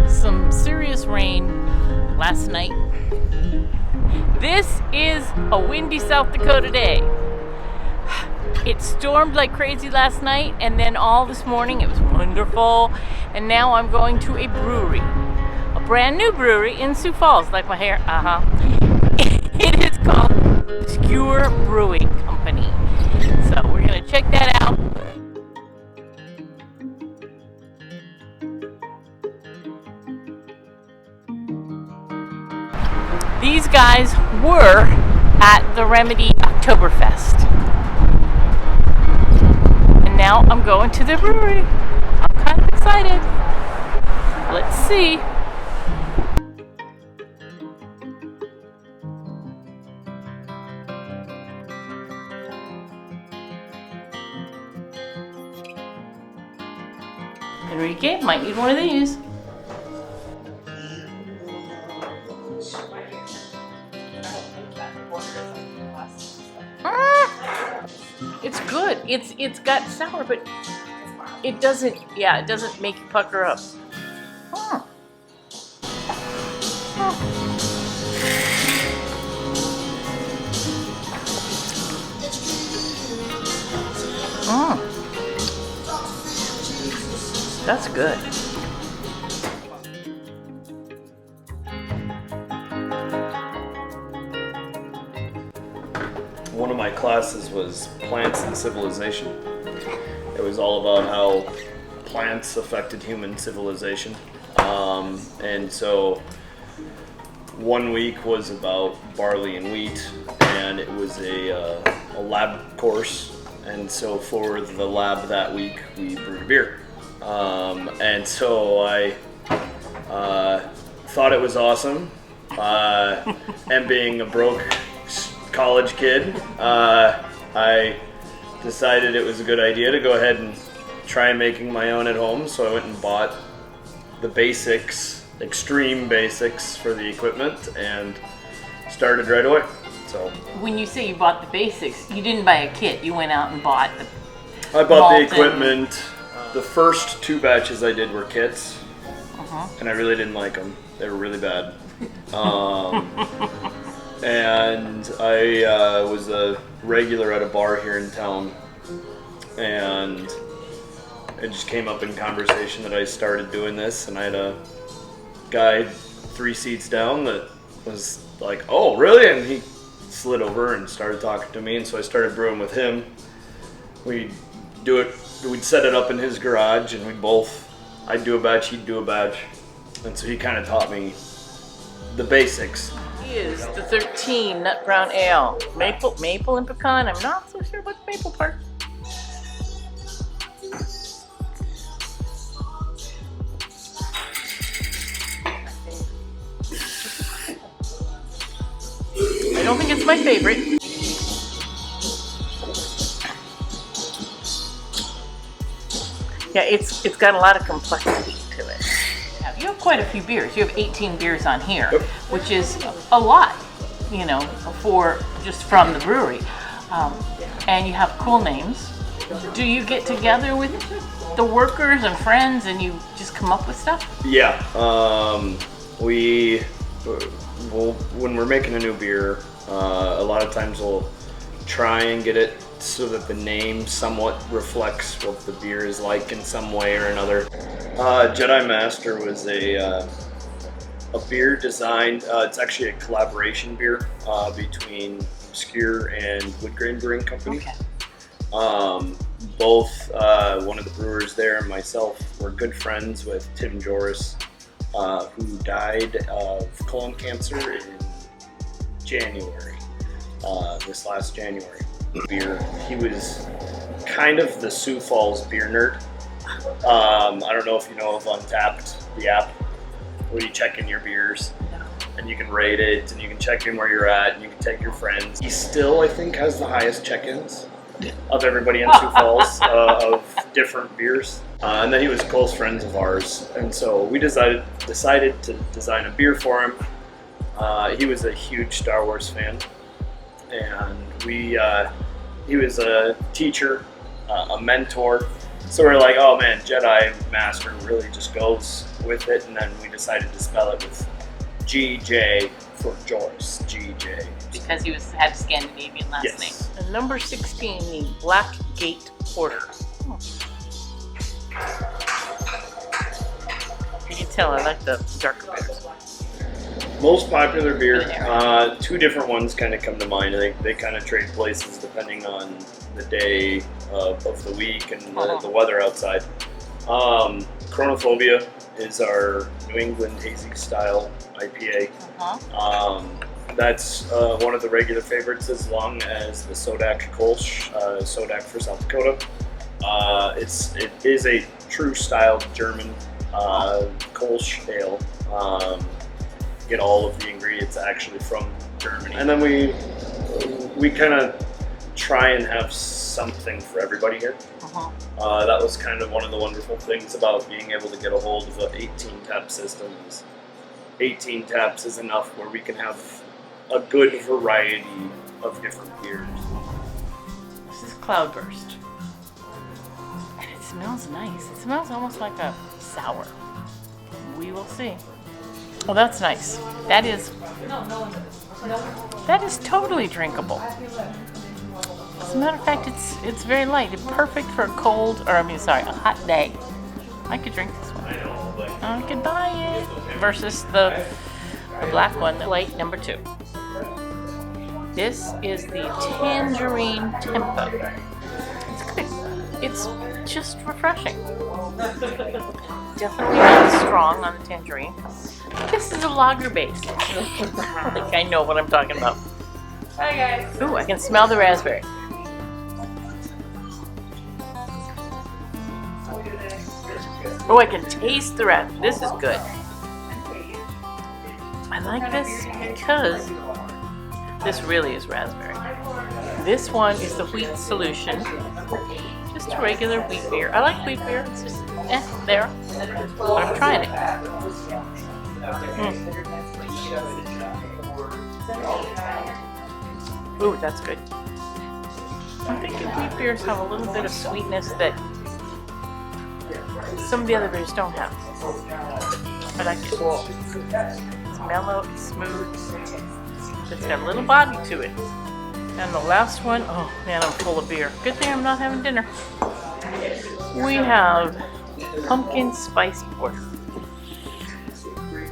some serious rain last night. This is a windy South Dakota day. It stormed like crazy last night, and then all this morning it was wonderful. And now I'm going to a brewery, a brand new brewery in Sioux Falls, like my hair. It is called ObscureBrewingCo. So we're gonna check that out. These guys were at the Remedy Oktoberfest. And now I'm going to the brewery. I'm kind of excited. Let's see. Enrique might need one of these. It's good. It's got sour, but it doesn't make you pucker up. That's good. One of my classes was plants and civilization. It was all about how plants affected human civilization. And so one week was about barley and wheat, and it was a lab course. And so for the lab that week, we brewed beer. And so I thought it was awesome. And being a broke college kid, I decided it was a good idea to go ahead and try making my own at home. So I went and bought the basics, extreme basics for the equipment, and started right away. So when you say you bought the basics, you didn't buy a kit. You went out and bought the I bought the equipment. The first 2 batches I did were kits, and I really didn't like them. They were really bad. And I was a regular at a bar here in town, and it just came up in conversation that I started doing this, and I had a guy 3 seats down that was like, "Oh, really?" And he slid over and started talking to me, and so I started brewing with him. We'd set it up in his garage, and I'd do a batch, he'd do a batch, and so he kind of taught me the basics. Is the 13 Nut Brown Ale. Maple and pecan. I'm not so sure about the maple part. I don't think it's my favorite. Yeah, it's got a lot of complexity to it. You have quite a few beers. You have 18 beers on here, yep, which is a lot, for just from the brewery. And you have cool names. Do you get together with the workers and friends and you just come up with stuff? Yeah. When we're making a new beer, a lot of times we'll try and get it so that the name somewhat reflects what the beer is like in some way or another. Jedi Master was a beer designed, it's actually a collaboration beer between Obscure and Woodgrain Brewing Company. Okay. Both one of the brewers there and myself were good friends with Tim Joris, who died of colon cancer in January, this last January. Beer. He was kind of the Sioux Falls beer nerd. I don't know if you know of Untapped, the app where you check in your beers and you can rate it and you can check in where you're at and you can take your friends. He still, I think, has the highest check-ins of everybody in Sioux Falls of different beers. And then he was close friends of ours, and so we decided to design a beer for him. He was a huge Star Wars fan, and he was a teacher, a mentor, So we're like, oh man, Jedi Master really just goes with it, and then we decided to spell it with GJ for Joris. GJ. Because he had a Scandinavian last Yes. name. And number 16, the Black Gate Porter. You can tell I like the darker beers. Most popular beer, two different ones kind of come to mind. They kind of trade places depending on the day of the week and the weather outside. Chronophobia is our New England hazy style IPA. That's one of the regular favorites, as long as the Sodak Kolsch, Sodak for South Dakota. It is a true style German Kolsch ale. Get all of the ingredients actually from Germany, and then we kind of try and have something for everybody here. That was kind of one of the wonderful things about being able to get a hold of an 18 tap system. 18 taps is enough where we can have a good variety of different beers. This is Cloudburst. And it smells nice. It smells almost like a sour. We will see. Oh, that's nice. That is totally drinkable. As a matter of fact, it's very light. It's perfect for a a hot day. I could drink this one. I could buy it. Versus the black one, the light number 2. This is the Tangerine Tempo. It's good. It's just refreshing. Definitely not strong on the tangerine. This is a lager base. I think I know what I'm talking about. Hi guys. Ooh, I can smell the raspberry. Oh, I can taste the raspberry. This is good. I like this because this really is raspberry. This one is the wheat solution. Just a regular wheat beer. I like wheat beer. It's just there. But I'm trying it. Ooh, that's good. I'm thinking wheat beers have a little bit of sweetness that some of the other beers don't have. I like it. It's mellow, it's smooth. It's got a little body to it. And the last one, oh man, I'm full of beer. Good thing I'm not having dinner. We have pumpkin spice porter.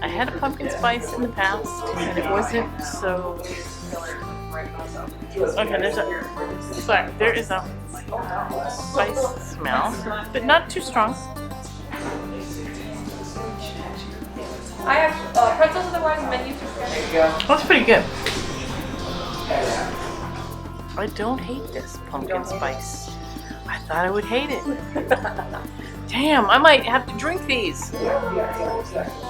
I had a pumpkin spice in the past, and it wasn't so. Okay, there is a spice smell, but not too strong. I have pretzels otherwise menu. There you go. That's pretty good. I don't hate this pumpkin spice. I thought I would hate it. Damn, I might have to drink these.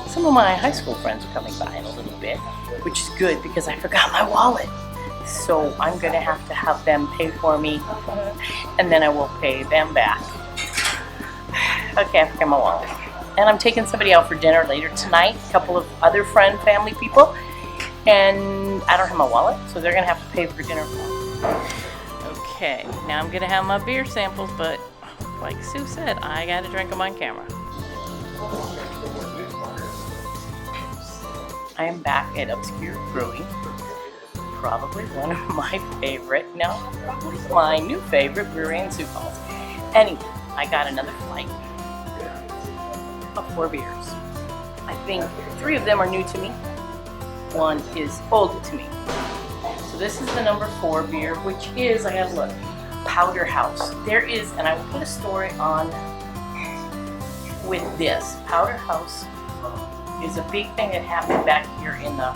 Some of my high school friends are coming by in a little bit, which is good because I forgot my wallet. So I'm going to have them pay for me, and then I will pay them back. Okay, I forgot my wallet. And I'm taking somebody out for dinner later tonight, a couple of other family people, and I don't have my wallet, so they're going to have to pay for dinner. Okay, now I'm going to have my beer samples, but like Sue said, I got to drink them on camera. I am back at Obscure Brewing. Probably one of my my new favorite brewery in Sioux Falls. Anyway, I got another flight of 4 beers. I think 3 of them are new to me. 1 is old to me. So this is the number 4 beer, which is, I gotta look, Powder House. There is, and I will put a story on with this. Powder House is a big thing that happened back here in the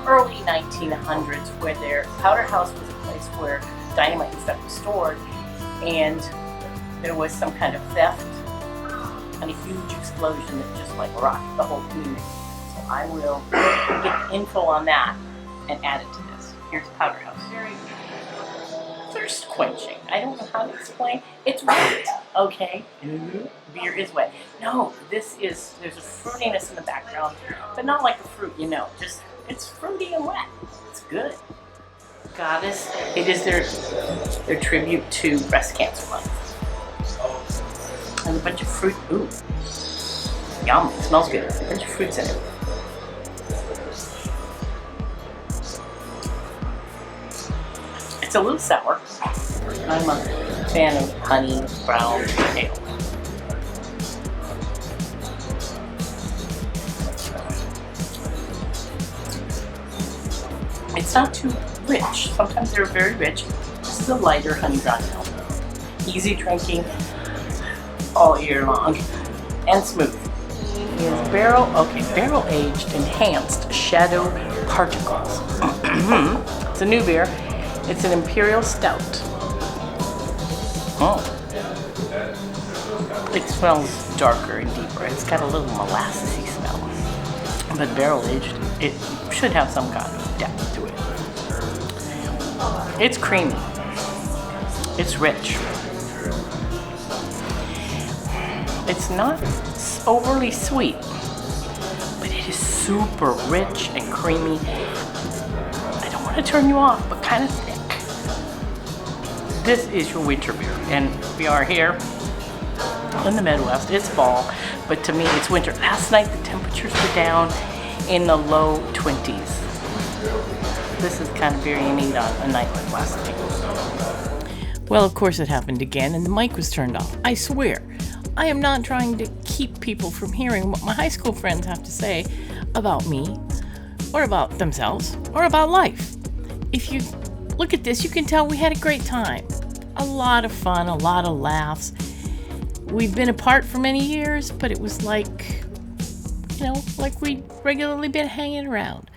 early 1900s, where Powder House was a place where dynamite and stuff was stored, and there was some kind of theft and a huge explosion that just like rocked the whole community. So I will get info on that and add it to this. Here's Powder House. Very thirst quenching. I don't know how to explain. It's wet, okay? Beer is wet. No, there's a fruitiness in the background, but not like the fruit, just it's fruity and wet. It's good. Goddess. It is their tribute to breast cancer month. Has a bunch of fruit. Ooh. Yum. It smells good. A bunch of fruits in it. It's a little sour. I'm a fan of honey brown ale. It's not too rich. Sometimes they're very rich. This is a lighter honey brown ale. Easy drinking all year long and smooth. Is barrel aged enhanced shadow particles. It's a new beer. It's an imperial stout. Oh. It smells darker and deeper. It's got a little molassesy smell. But barrel aged, it should have some kind of depth to it. It's creamy. It's rich. It's not overly sweet, but it is super rich and creamy. I don't want to turn you off, but kind of thick. This is your winter beer, and we are here in the Midwest. It's fall, but to me it's winter. Last night the temperatures were down in the low 20s. This is kind of beer you need on a night like last night. Well, of course it happened again, and the mic was turned off. I swear, I am not trying to keep people from hearing what my high school friends have to say about me, or about themselves, or about life. If you look at this, you can tell we had a great time. A lot of fun, a lot of laughs. We've been apart for many years, but it was like, like we'd regularly been hanging around.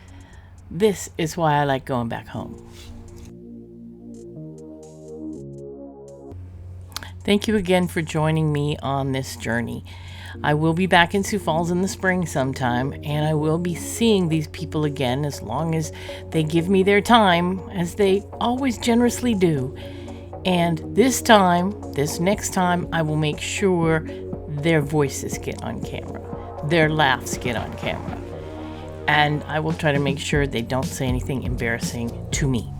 This is why I like going back home. Thank you again for joining me on this journey. I will be back in Sioux Falls in the spring sometime, and I will be seeing these people again as long as they give me their time, as they always generously do. And this next time, I will make sure their voices get on camera, their laughs get on camera, and I will try to make sure they don't say anything embarrassing to me.